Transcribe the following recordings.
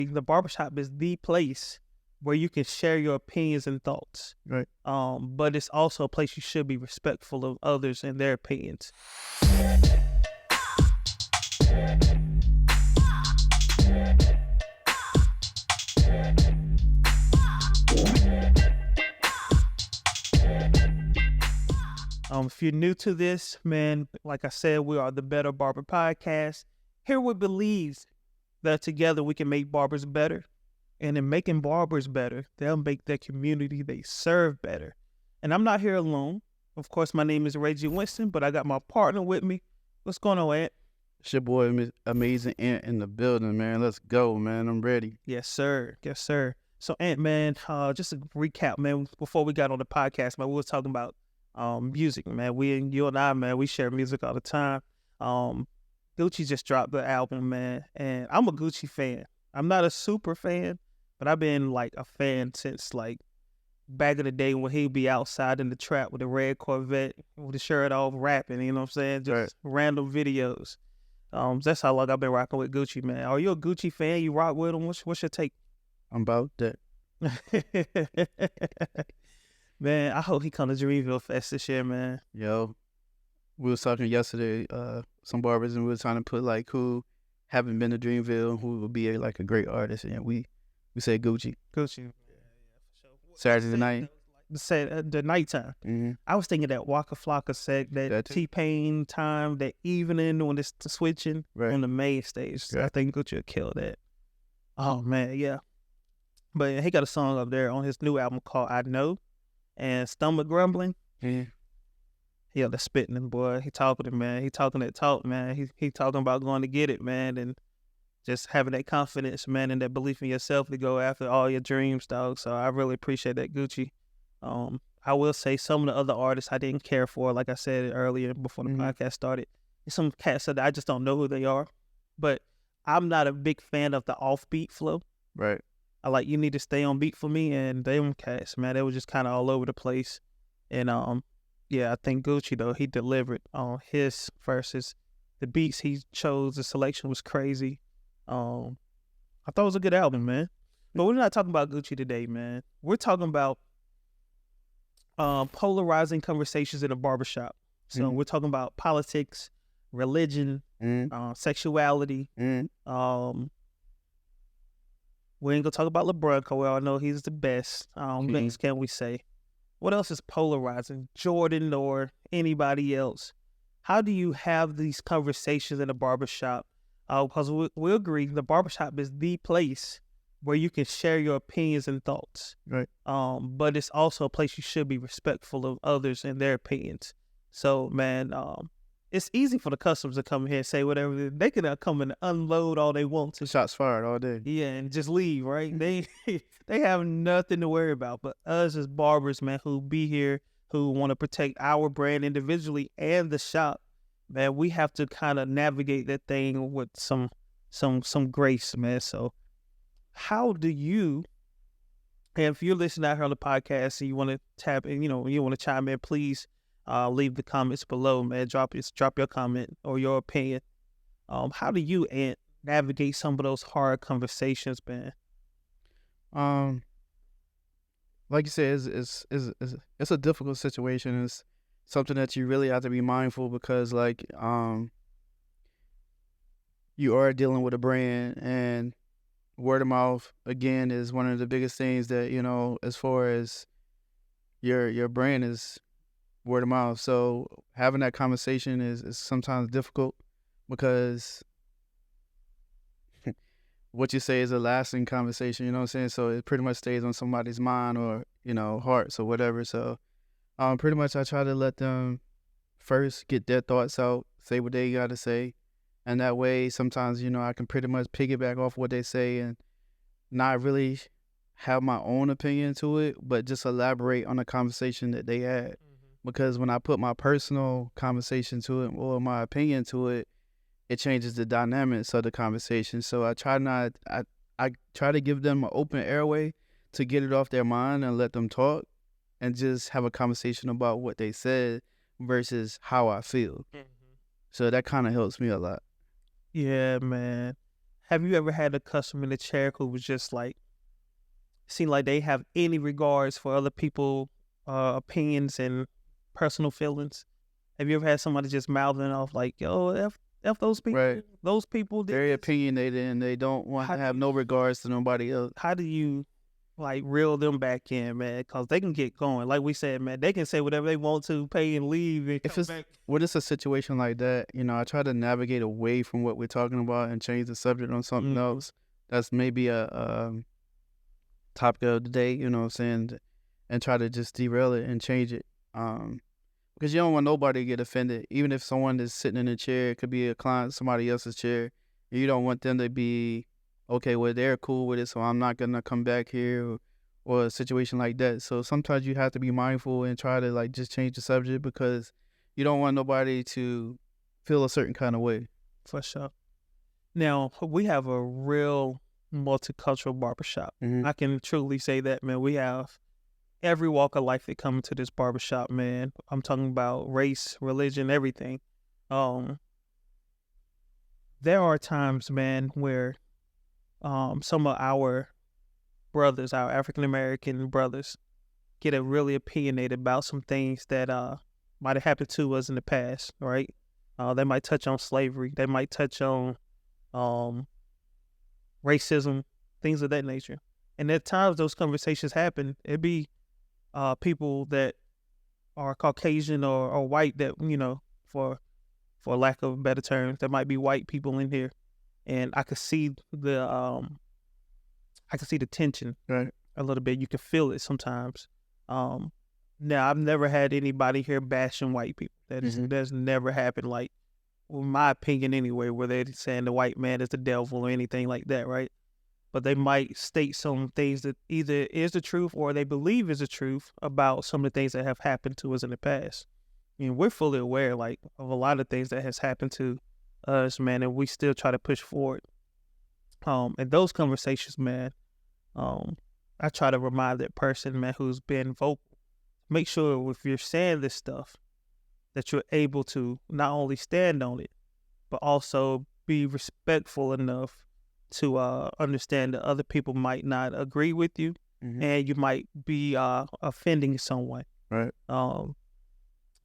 The barbershop is the place where you can share your opinions and thoughts. Right. But it's also a place you should be respectful of others and their opinions. If you're new to this, man, like I said, we are the Better Barber Podcast. Here we believe that together we can make barbers better. And in making barbers better, they'll make their community they serve better. And I'm not here alone. Of course, my name is Reggie Winston, but I got my partner with me. What's going on, Ant? It's your boy, Amazing Ant, in the building, man. Let's go, man. I'm ready. Yes, sir. Yes, sir. So, Ant, man, just a recap, man, before we got on the podcast, man, we were talking about music, man. You and I, man, we share music all the time. Gucci just dropped the album, man, and I'm a Gucci fan. I'm not a super fan, but I've been like a fan since like back in the day when he'd be outside in the trap with a red Corvette with the shirt off rapping, you know what I'm saying? Just random videos. That's how long I've been rocking with Gucci, man. Are you a Gucci fan? You rock with him? What's your take? I'm about that. Man, I hope he come to Dreamville Fest this year, man. Yo, we was talking yesterday, some barbers, and we were trying to put like who haven't been to Dreamville, who would be like a great artist, and we said Gucci. Gucci. Yeah, for sure. Saturday night. The nighttime. Mm-hmm. I was thinking that Waka Flocka set, that T-Pain time, that evening when it's switching on the main stage. Right. I think Gucci would kill that. Oh, man, yeah. But he got a song up there on his new album called I Know and Stomach Grumbling. Yeah. Yeah, the spitting, boy. He talking it, man. He talking that talk, man. He talking about going to get it, man, and just having that confidence, man, and that belief in yourself to go after all your dreams, dog. So I really appreciate that, Gucci. I will say some of the other artists I didn't care for, like I said earlier before the podcast started. Some cats that I just don't know who they are, but I'm not a big fan of the offbeat flow. Right. I like, you need to stay on beat for me, and them cats, man, they were just kind of all over the place. And yeah, I think Gucci, though, he delivered on his verses. The beats he chose, the selection was crazy. I thought it was a good album, man. But we're not talking about Gucci today, man. We're talking about polarizing conversations in a barbershop. So we're talking about politics, religion, sexuality. We ain't gonna talk about LeBron, because we all know he's the best. Next, can we say? What else is polarizing? Jordan or anybody else? How do you have these conversations in a barbershop? Because we agree, the barbershop is the place where you can share your opinions and thoughts. Right. But it's also a place you should be respectful of others and their opinions. So, man, it's easy for the customers to come here and say whatever. They can come and unload all they want to. Shots fired all day. Yeah, and just leave, right? They have nothing to worry about. But us as barbers, man, who be here, who want to protect our brand individually and the shop, man, we have to kind of navigate that thing with some grace, man. So how do you, and if you're listening out here on the podcast and you want to tap in, you want to chime in, please leave the comments below, man. Drop your comment or your opinion. How do you navigate some of those hard conversations, man? Like you said, it's a difficult situation. It's something that you really have to be mindful, because like you are dealing with a brand, and word of mouth again is one of the biggest things that, as far as your brand is word of mouth. So having that conversation is sometimes difficult, because what you say is a lasting conversation, you know what I'm saying? So it pretty much stays on somebody's mind or, hearts or whatever. So pretty much I try to let them first get their thoughts out, say what they got to say. And that way sometimes, I can pretty much piggyback off what they say and not really have my own opinion to it, but just elaborate on the conversation that they had. Because when I put my personal conversation to it or my opinion to it, it changes the dynamics of the conversation. So I try to give them an open airway to get it off their mind and let them talk and just have a conversation about what they said versus how I feel. So that kind of helps me a lot. Yeah, man. have you ever had a customer in the chair who was just like, seemed like they have any regards for other people' opinions and personal feelings? Have you ever had somebody just mouthing off like, yo, F those people? Right. Those people did Very this? opinionated, and they don't want How to do have no regards to nobody else. How do you like reel them back in, man? Because they can get going. Like we said, man, they can say whatever they want to, pay and leave, and If come it's back. when it's a situation like that, I try to navigate away from what we're talking about and change the subject on something else. That's maybe a topic of the day, you know what I'm saying, and try to just derail it and change it. Because you don't want nobody to get offended, even if someone is sitting in a chair, it could be a client, somebody else's chair. You don't want them to be, okay, well, they're cool with it, so I'm not going to come back here, or a situation like that. So sometimes you have to be mindful and try to, like, just change the subject, because you don't want nobody to feel a certain kind of way. For sure. Now, we have a real multicultural barbershop. I can truly say that, man. We have every walk of life that come into this barbershop, man. I'm talking about race, religion, everything. There are times, man, where some of our brothers, our African-American brothers, get really opinionated about some things that might have happened to us in the past, right? They might touch on slavery. They might touch on racism, things of that nature. And at times those conversations happen. It'd be people that are Caucasian or white that, for lack of better terms, there might be white people in here. And I could see the tension Right. a little bit. You can feel it sometimes. Now, I've never had anybody here bashing white people. That's never happened, like, in my opinion anyway, where they're saying the white man is the devil or anything like that, right? But they might state some things that either is the truth or they believe is the truth about some of the things that have happened to us in the past. And we're fully aware, like, of a lot of things that has happened to us, man, and we still try to push forward. And those conversations, man, I try to remind that person, man, who's been vocal. Make sure if you're saying this stuff, that you're able to not only stand on it, but also be respectful enough to understand that other people might not agree with you, and you might be offending someone. Right.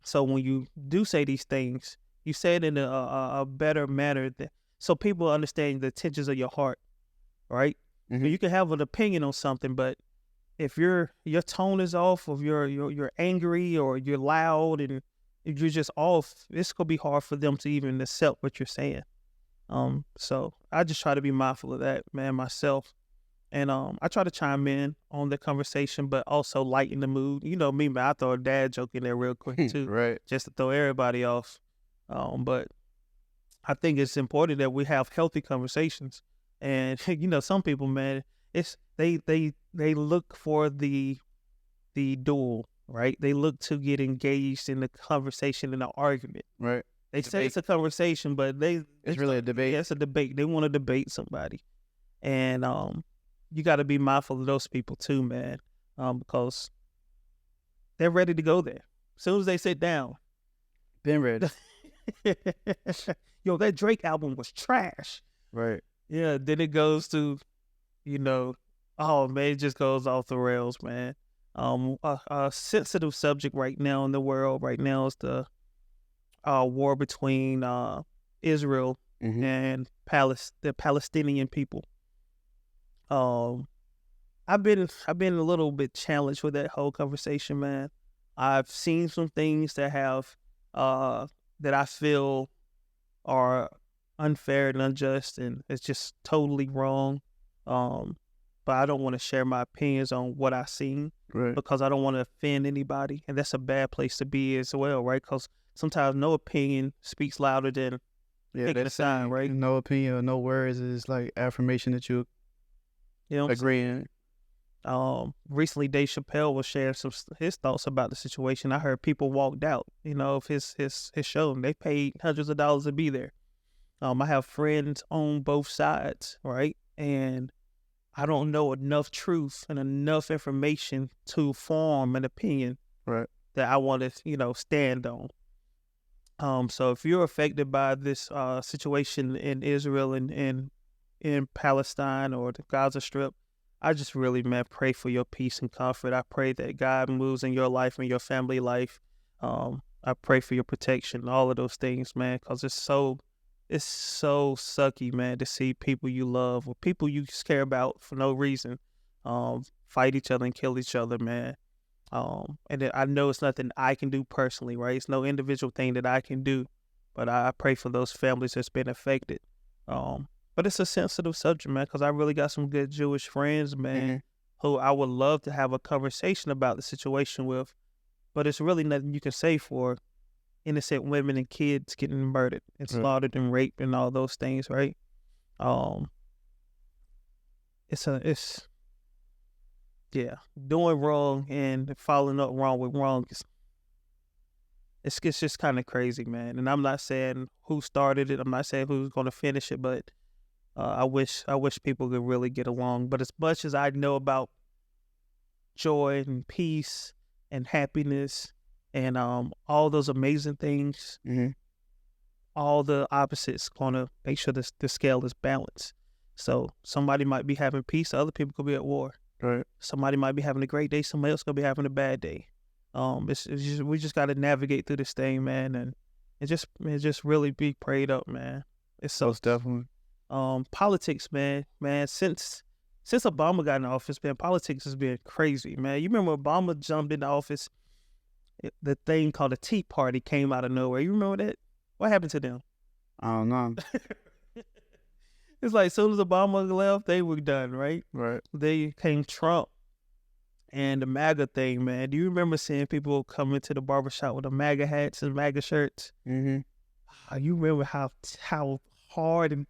So when you do say these things, you say it in a better manner, so people understand the intentions of your heart, right? You can have an opinion on something, but if your tone is off, or you're angry, or you're loud, and if you're just off, it's gonna be hard for them to even accept what you're saying. So I just try to be mindful of that, man, myself. And I try to chime in on the conversation, but also lighten the mood. You know me, man, I throw a dad joke in there real quick too, Right. just to throw everybody off. But I think it's important that we have healthy conversations. And some people, man, they look for the duel, right? They look to get engaged in the conversation, in the argument. Right. They say it's a conversation, but it's really a debate. Yeah, it's a debate. They want to debate somebody. And you got to be mindful of those people too, man, because they're ready to go there. As soon as they sit down. Been ready. Yo, that Drake album was trash. Right. Yeah, then it goes to, oh, man, it just goes off the rails, man. A sensitive subject right now in the world right now is the war between Israel and the Palestinian people. I've been a little bit challenged with that whole conversation, man. I've seen some things that have that I feel are unfair and unjust, and it's just totally wrong. But I don't want to share my opinions on what I've seen, Right. because I don't want to offend anybody, and that's a bad place to be as well, right? Because sometimes no opinion speaks louder than picking a side, right? No opinion or no words is like affirmation that you agree in. Recently Dave Chappelle was sharing his thoughts about the situation. I heard people walked out, of his show, and they paid hundreds of dollars to be there. I have friends on both sides, right? And I don't know enough truth and enough information to form an opinion Right. that I want to, stand on. So if you're affected by this situation in Israel and in Palestine or the Gaza Strip, I just really, man, pray for your peace and comfort. I pray that God moves in your life and your family life. I pray for your protection, all of those things, man, because it's so sucky, man, to see people you love or people you just care about for no reason, fight each other and kill each other, man. And I know it's nothing I can do personally, right? It's no individual thing that I can do, but I pray for those families that's been affected. But it's a sensitive subject, man, because I really got some good Jewish friends, man, who I would love to have a conversation about the situation with, but it's really nothing you can say for innocent women and kids getting murdered and slaughtered and raped and all those things, right? Doing wrong and following up wrong with wrong. It's just kind of crazy, man. And I'm not saying who started it. I'm not saying who's going to finish it, but I wish people could really get along. But as much as I know about joy and peace and happiness and all those amazing things, all the opposites going to make sure the scale is balanced. So somebody might be having peace, other people could be at war. Right. Somebody might be having a great day, somebody else gonna be having a bad day. We just got to navigate through this thing, man, and it just really be prayed up, man. It's so definitely. Politics, man. Since Obama got in office, man, politics has been crazy, man. You remember Obama jumped into office, the thing called the Tea Party came out of nowhere. You remember that? What happened to them? I don't know. It's like as soon as Obama left, they were done, right? Right. They came Trump and the MAGA thing, man. Do you remember seeing people come into the barbershop with the MAGA hats and MAGA shirts? You remember how hard and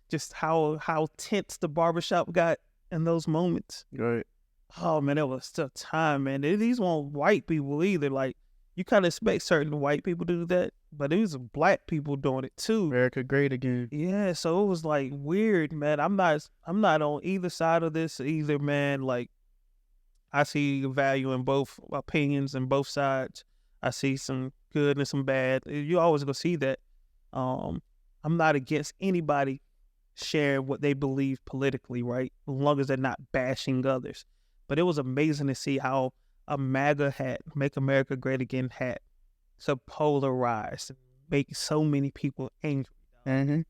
just how tense the barbershop got in those moments? Right. Oh, man, that was tough time, man. These weren't white people either. Like, you kind of expect certain white people to do that, but it was black people doing it too. America great again. Yeah, so it was like weird, man. I'm not on either side of this either, man. Like, I see value in both opinions and both sides. I see some good and some bad. You always gonna see that. I'm not against anybody sharing what they believe politically, right? As long as they're not bashing others. But it was amazing to see how a MAGA hat, Make America Great Again hat, so polarized, make so many people angry. Oh,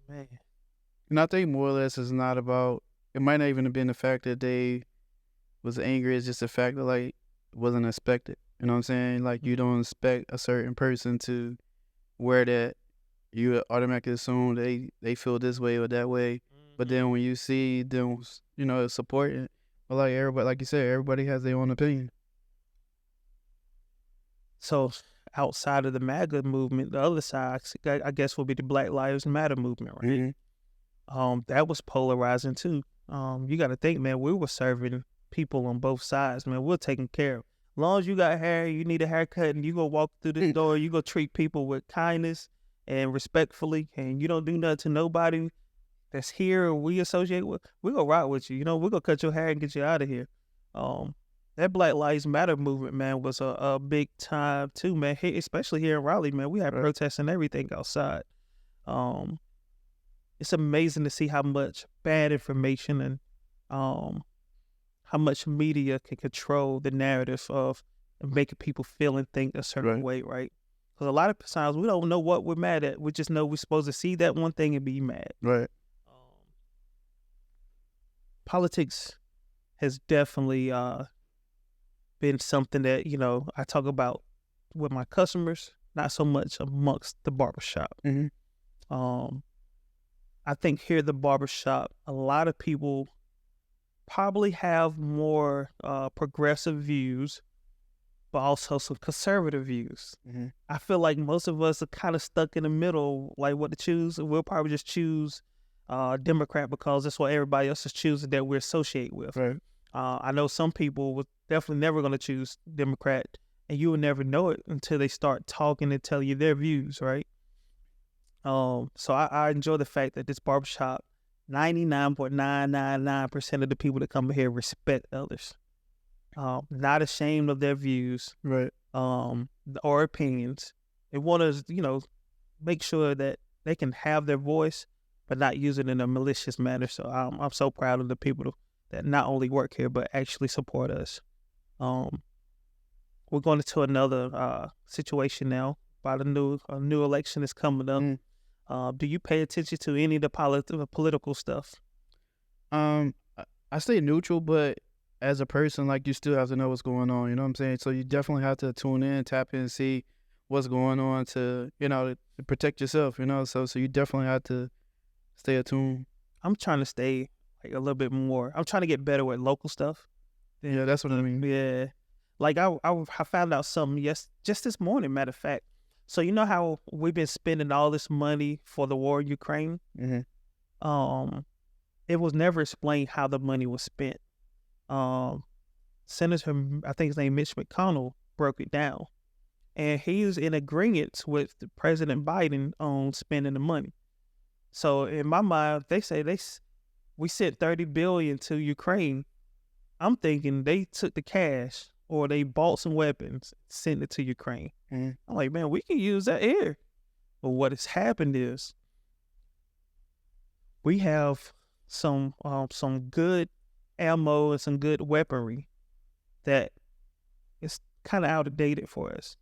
man. And I think more or less it's not about, it might not even have been the fact that they was angry. It's just the fact that, like, it wasn't expected. You know what I'm saying? Like, you don't expect a certain person to wear that. You automatically assume they feel this way or that way. But then when you see them, supporting, but like everybody, like you said, everybody has their own opinion. So outside of the MAGA movement, the other side, I guess, would be the Black Lives Matter movement, right? That was polarizing too. You got to think, man, we were serving people on both sides, man. We're taking care of. As long as you got hair, you need a haircut, and you go walk through the door, you go treat people with kindness and respectfully, and you don't do nothing to nobody that's here or we associate with, we're going to rock with you. We're going to cut your hair and get you out of here. That Black Lives Matter movement, man, was a big time too, man, especially here in Raleigh, man. We had protests and everything outside. It's amazing to see how much bad information and how much media can control the narrative of making people feel and think a certain way, right? Because a lot of times we don't know what we're mad at. We just know we're supposed to see that one thing and be mad. Right. Politics has definitely been something that, I talk about with my customers, not so much amongst the barbershop. I think here at the barbershop, a lot of people probably have more progressive views, but also some conservative views. I feel like most of us are kind of stuck in the middle, like what to choose. We'll probably just choose Democrat because that's what everybody else is choosing that we're associated with. Right. I know some people were definitely never going to choose Democrat, and you will never know it until they start talking and tell you their views, right? So I enjoy the fact that this barbershop, 99.999% of the people that come here respect others. Not ashamed of their views, right? Or opinions. They want to, make sure that they can have their voice, but not use it in a malicious manner. So I'm so proud of the people that not only work here but actually support us. We're going into another situation now. About a new election is coming up. Do you pay attention to any of the political stuff? I stay neutral, but as a person, like, you still have to know what's going on. You know what I'm saying? So you definitely have to tune in, tap in, see what's going on to protect yourself. So you definitely have to stay attuned. I'm trying to stay like a little bit more. I'm trying to get better with local stuff. Yeah, that's what I mean. Yeah, like I found out something just this morning. Matter of fact, so you know how we've been spending all this money for the war in Ukraine. Mm-hmm. It was never explained how the money was spent. Senator, I think his name Mitch McConnell, broke it down, and he was in agreement with President Biden on spending the money. So in my mind, they say we sent $30 billion to Ukraine. I'm thinking they took the cash or they bought some weapons, sent it to Ukraine. Mm-hmm. I'm like, man, we can use that here. But what has happened is we have some good ammo and some good weaponry that is kind of outdated for us.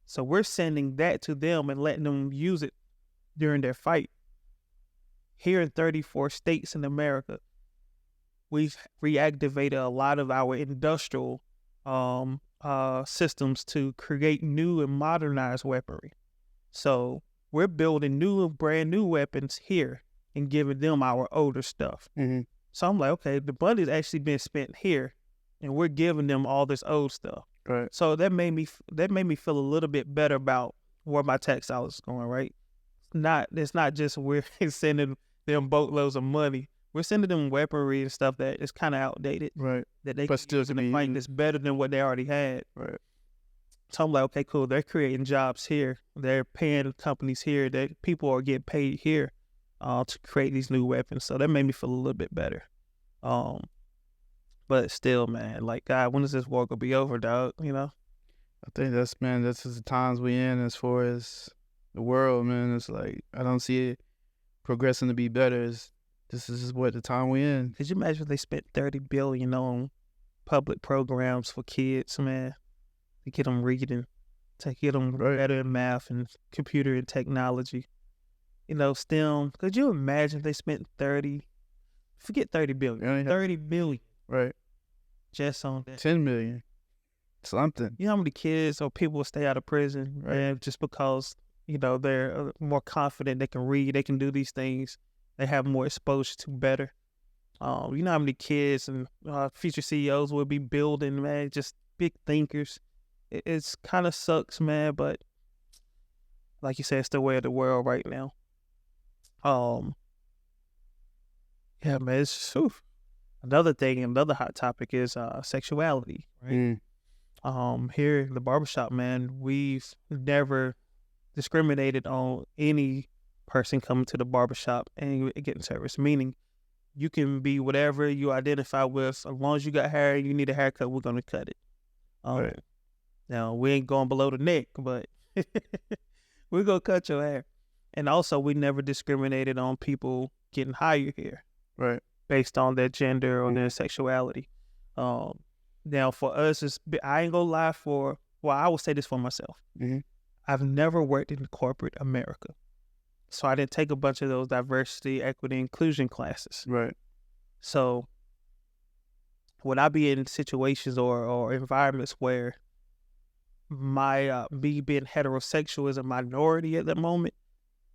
So we're sending that to them and letting them use it during their fight. Here in 34 states in America, we've reactivated a lot of our industrial systems to create new and modernized weaponry. So we're building brand new weapons here and giving them our older stuff. Mm-hmm. So I'm like, okay, the money's actually been spent here, and we're giving them all this old stuff. Right. So that made me feel a little bit better about where my tax dollars is going. Right. It's not just we're sending them boatloads of money. We're sending them weaponry and stuff that is kind of outdated. Right. That they but can still use in the fight that's better than what they already had. Right. So I'm like, okay, cool. They're creating jobs here. They're paying companies here. That people are getting paid here to create these new weapons. So that made me feel a little bit better. But still, man, like, God, when is this war gonna be over, dog? I think that's just the times we in as far as the world, man. It's like, I don't see it progressing to be better. This is what the time we in. Could you imagine if they spent $30 billion on public programs for kids, man, to get them reading, to get them better in math and computer and technology? STEM. Could you imagine if they spent forget $30 billion, $30 billion, right, just on that? 10 million, something. You know how many kids or people will stay out of prison, right? Just because they're more confident, they can read, they can do these things, they have more exposure to better. You know how many kids and future CEOs will be building, man, just big thinkers. It's kind of sucks, man, but like you said, it's the way of the world right now. Yeah, man, it's another thing, another hot topic is sexuality, right? Here in the barbershop, man, we've never discriminated on any person coming to the barbershop and getting service, meaning you can be whatever you identify with. As long as you got hair and you need a haircut, we're going to cut it. Right. Now, we ain't going below the neck, but we're going to cut your hair. And also, we never discriminated on people getting hired here. Right. Based on their gender or their sexuality. Now, for us, I ain't gonna lie, I will say this for myself. Mm-hmm. I've never worked in corporate America. So I didn't take a bunch of those diversity, equity, inclusion classes. Right. So when I be in situations or environments where me being heterosexual is a minority at the moment,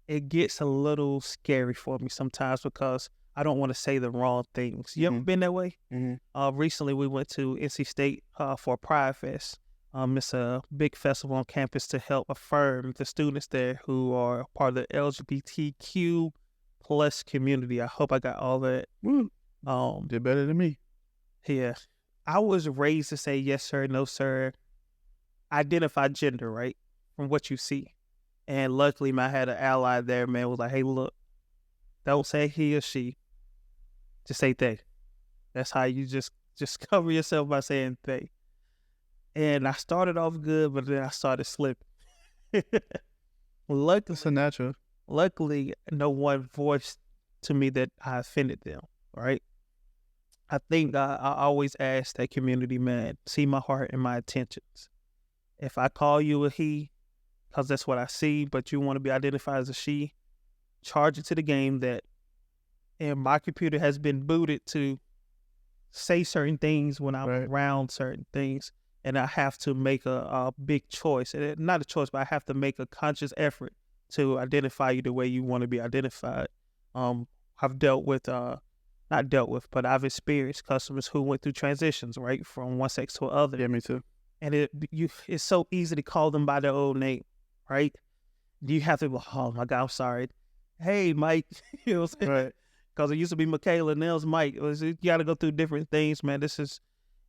it gets a little scary for me sometimes because I don't want to say the wrong things. You ever been that way? Mm-hmm. Recently, we went to NC State for a Pride Fest. It's a big festival on campus to help affirm the students there who are part of the LGBTQ plus community. I hope I got all that. Did better than me. Yeah. I was raised to say yes, sir, no, sir. Identify gender, right? From what you see. And luckily, I had an ally there, man, was like, hey, look, don't say he or she. Just say they. That's how you just cover yourself by saying they. And I started off good, but then I started slipping. It's a natural. Luckily, no one voiced to me that I offended them, right? I think I always ask that community, man, see my heart and my intentions. If I call you a he, because that's what I see, but you want to be identified as a she, charge it to the game that, and my computer has been booted to say certain things when I'm around certain things, and I have to make a big choice. Not a choice, but I have to make a conscious effort to identify you the way you want to be identified. I've dealt with, not dealt with, but I've experienced customers who went through transitions, right, from one sex to another. Yeah, me too. And it's so easy to call them by their old name, right? You have to go, oh my God, I'm sorry. Hey, Mike, you know what I'm saying? Right. Because it used to be Michaela, now it's Mike. You got to go through different things, man. This is,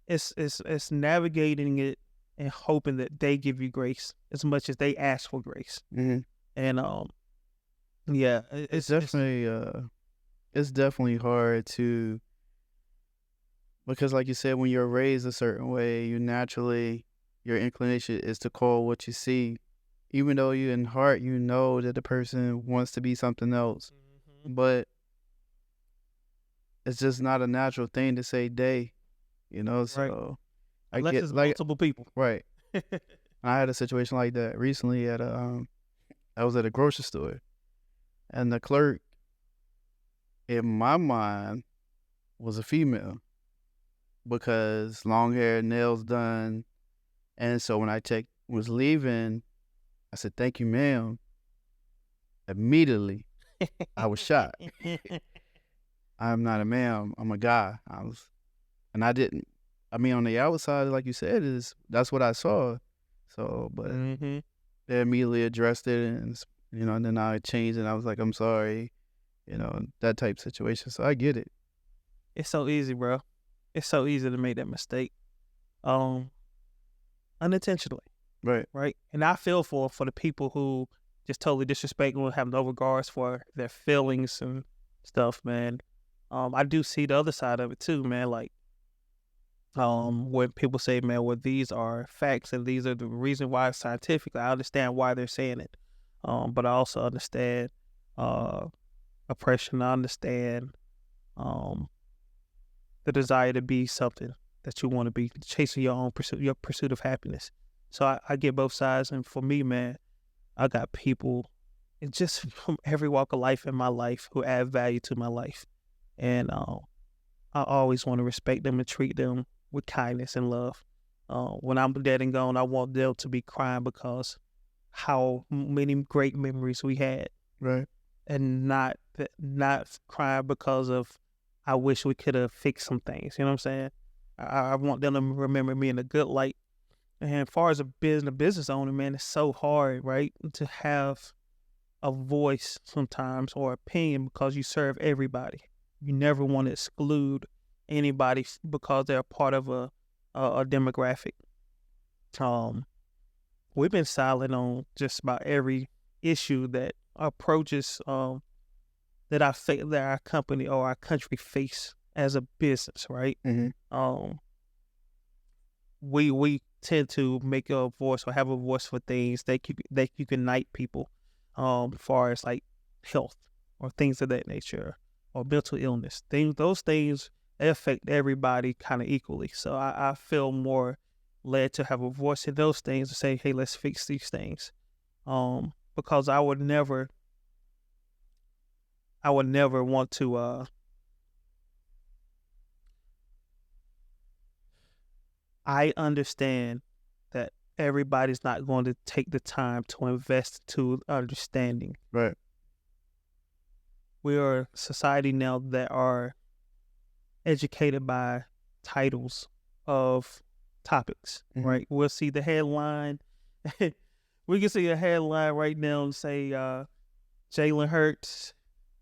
it's navigating it and hoping that they give you grace as much as they ask for grace. Mm-hmm. And yeah, it's definitely hard to, because like you said, when you're raised a certain way, you naturally, your inclination is to call what you see, even though you in heart, you know that the person wants to be something else, but it's just not a natural thing to say they, you know. So right. Unless it's multiple people, right? I had a situation like that recently at I was at a grocery store, and the clerk, in my mind, was a female because long hair, nails done, and so when I was leaving, I said, "Thank you, ma'am." Immediately, I was shocked. I'm not a ma'am. I'm a guy. And I didn't. I mean, on the outside, like you said, that's what I saw. So, but they immediately addressed it, and and then I changed, and I was like, "I'm sorry," that type situation. So I get it. It's so easy, bro. It's so easy to make that mistake, unintentionally. Right. And I feel for the people who just totally disrespect and have no regards for their feelings and stuff, man. I do see the other side of it too, man. Like, when people say, man, well, these are facts and these are the reason why it's scientific, I understand why they're saying it. But I also understand oppression. I understand the desire to be something that you want to be, chasing your own pursuit of happiness. So I get both sides. And for me, man, I got people just from every walk of life in my life who add value to my life. And I always want to respect them and treat them with kindness and love. When I'm dead and gone, I want them to be crying because how many great memories we had. Right. And not crying because of I wish we could have fixed some things. You know what I'm saying? I want them to remember me in a good light. And as far as a business owner, man, it's so hard, right, to have a voice sometimes or opinion because you serve everybody. You never want to exclude anybody because they're part of a demographic. We've been silent on just about every issue that approaches that our company or our country face as a business, right? Mm-hmm. We tend to make a voice or have a voice for things that you unite people, as far as like health or things of that nature or mental illness. Those things, they affect everybody kind of equally. So I feel more led to have a voice in those things and say, hey, let's fix these things. Because I would never want to I understand that everybody's not going to take the time to invest to understanding. Right. We are a society now that are educated by titles of topics, right? We'll see the headline. We can see a headline right now and say Jalen Hurts,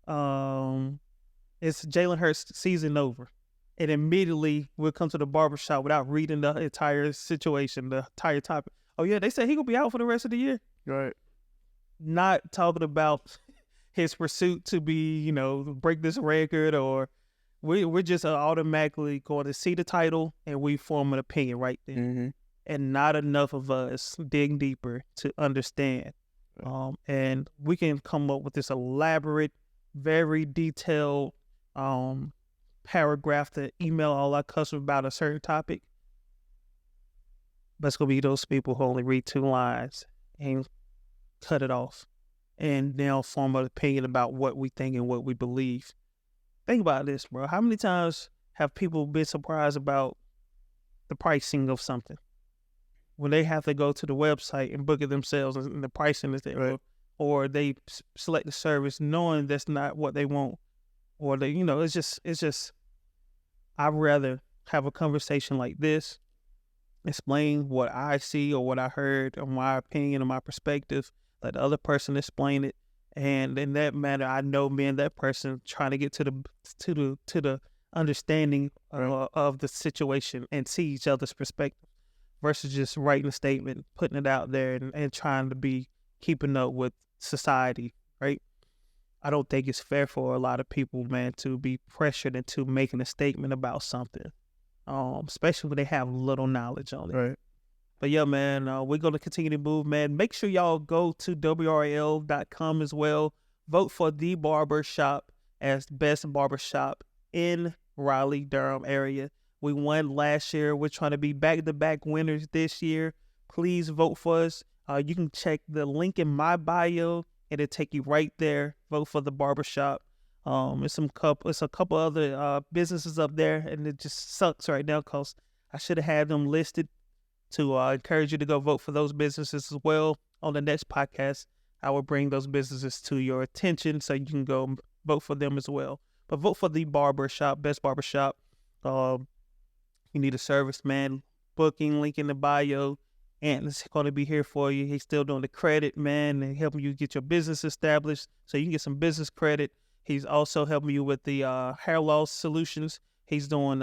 it's Jalen Hurts season over. And immediately we'll come to the barbershop without reading the entire situation, the entire topic. Oh yeah, they said he gonna be out for the rest of the year. Right. Not talking about his pursuit to be, break this record, or we're just automatically going to see the title and we form an opinion right there. Mm-hmm. And not enough of us dig deeper to understand. And we can come up with this elaborate very detailed paragraph to email all our customers about a certain topic. But it's going to be those people who only read 2 lines and cut it off and now form an opinion about what we think and what we believe. Think about this, bro. How many times have people been surprised about the pricing of something when they have to go to the website and book it themselves and the pricing is there, Right. or they select the service knowing that's not what they want, or they, it's just, I'd rather have a conversation like this, explain what I see or what I heard or my opinion or my perspective, let the other person explain it. And in that manner, I know me and that person trying to get to the understanding of the situation and see each other's perspective versus just writing a statement, putting it out there and trying to be keeping up with society, right? I don't think it's fair for a lot of people, man, to be pressured into making a statement about something, especially when they have little knowledge on it. Right. But yeah, man, we're going to continue to move, man. Make sure y'all go to WRL.com as well. Vote for the barber shop as best barber shop in Raleigh, Durham area. We won last year. We're trying to be back-to-back winners this year. Please vote for us. You can check the link in my bio. It'll take you right there. Vote for the barber shop. It's a couple other businesses up there, and it just sucks right now because I should have had them listed to encourage you to go vote for those businesses as well. On the next podcast, I will bring those businesses to your attention so you can go vote for them as well. But vote for the barber shop, best barber shop. You need a service, man. Booking, link in the bio. And it's going to be here for you. He's still doing the credit, man, and helping you get your business established so you can get some business credit. He's also helping you with the hair loss solutions. He's doing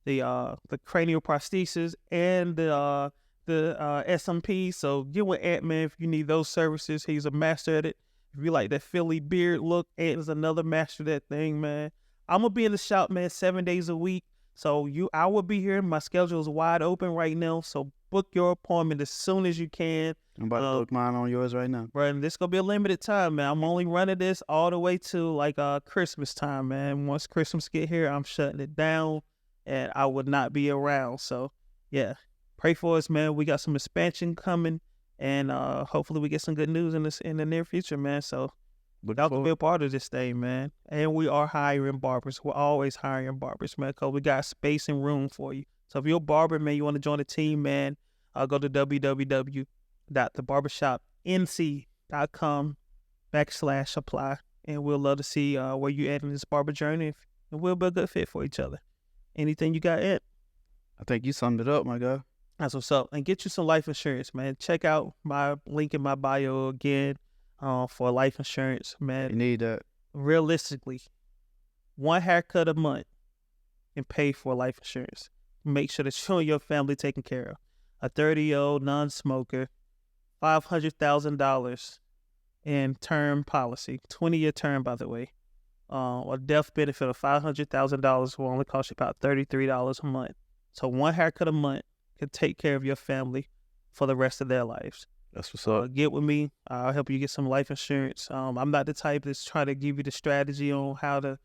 the cranial prosthesis and the SMP. So get with Ant, man, if you need those services. He's a master at it. If you like that Philly beard look, Ant is another master of that thing, man. I'm going to be in the shop, man, 7 days a week. So I will be here. My schedule is wide open right now. So book your appointment as soon as you can. I'm about to book mine on yours right now. Bro, and this going to be a limited time, man. I'm only running this all the way to like Christmas time, man. Once Christmas get here, I'm shutting it down and I would not be around. So, yeah, pray for us, man. We got some expansion coming and hopefully we get some good news in the near future, man. So, y'all can be a part of this thing, man. And we are hiring barbers. We're always hiring barbers, man, because we got space and room for you. So if you're a barber, man, you want to join the team, man, go to www.thebarbershopnc.com/apply. And we'll love to see where you at in this barber journey. And we'll be a good fit for each other. Anything you got, Ed? I think you summed it up, my guy. That's what's up. And get you some life insurance, man. Check out my link in my bio again. For life insurance, man. You need that. Realistically, 1 haircut a month can pay for life insurance. Make sure that you and your family taken care of. A 30-year-old non-smoker, $500,000 in term policy, 20-year term, by the way. A death benefit of $500,000 will only cost you about $33 a month. So 1 haircut a month can take care of your family for the rest of their lives. That's what's up. Get with me. I'll help you get some life insurance. I'm not the type that's trying to give you the strategy on how to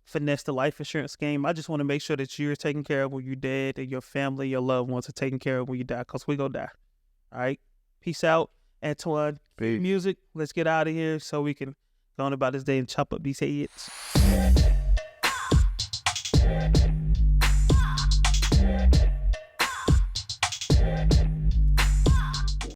finesse the life insurance game. I just want to make sure that you're taken care of when you're dead and your family, your loved ones are taken care of when you die, because we're going to die. All right? Peace out. Antoine, Peace. Music. Let's get out of here so we can go on about this day and chop up these heads.